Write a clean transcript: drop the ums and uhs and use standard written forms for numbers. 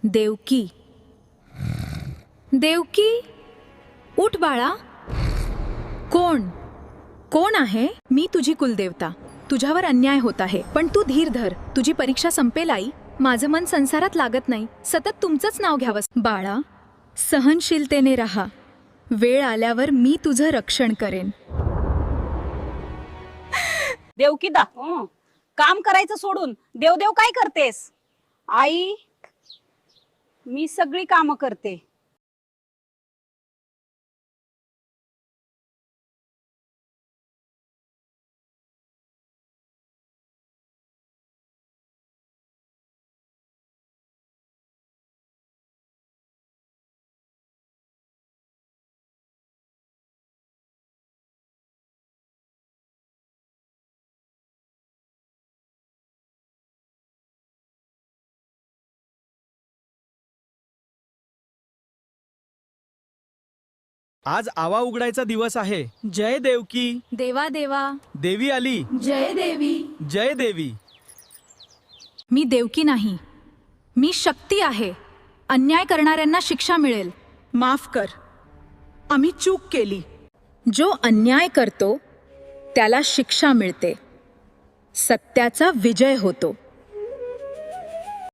देवकी, देवकी, उठ बाळा. कोण कोण आहे? मी तुझी कुलदेवता. तुझ्यावर अन्याय होत आहे, पण तू धीर धर. तुझी परीक्षा संपेल आई. माझं मन संसारात लागत नाही. सतत तुमचंच नाव घ्यावंस. बाळा, सहनशीलतेने राहा. वेळ आल्यावर मी तुझं रक्षण करेन. देवकीदा, काम करायचं सोडून देवदेव काय करतेस? आई, मी सगळी कामं करते. आज आवा उघडायचा दिवस आहे. जय देवकी. देवा देवा, देवी आली. जय देवी. जय देवी. मी देवकी नाही, मी शक्ती आहे. अन्याय करणाऱ्यांना शिक्षा मिळेल. माफ कर, आम्ही चूक केली. जो अन्याय करतो त्याला शिक्षा मिळते. सत्याचा विजय होतो.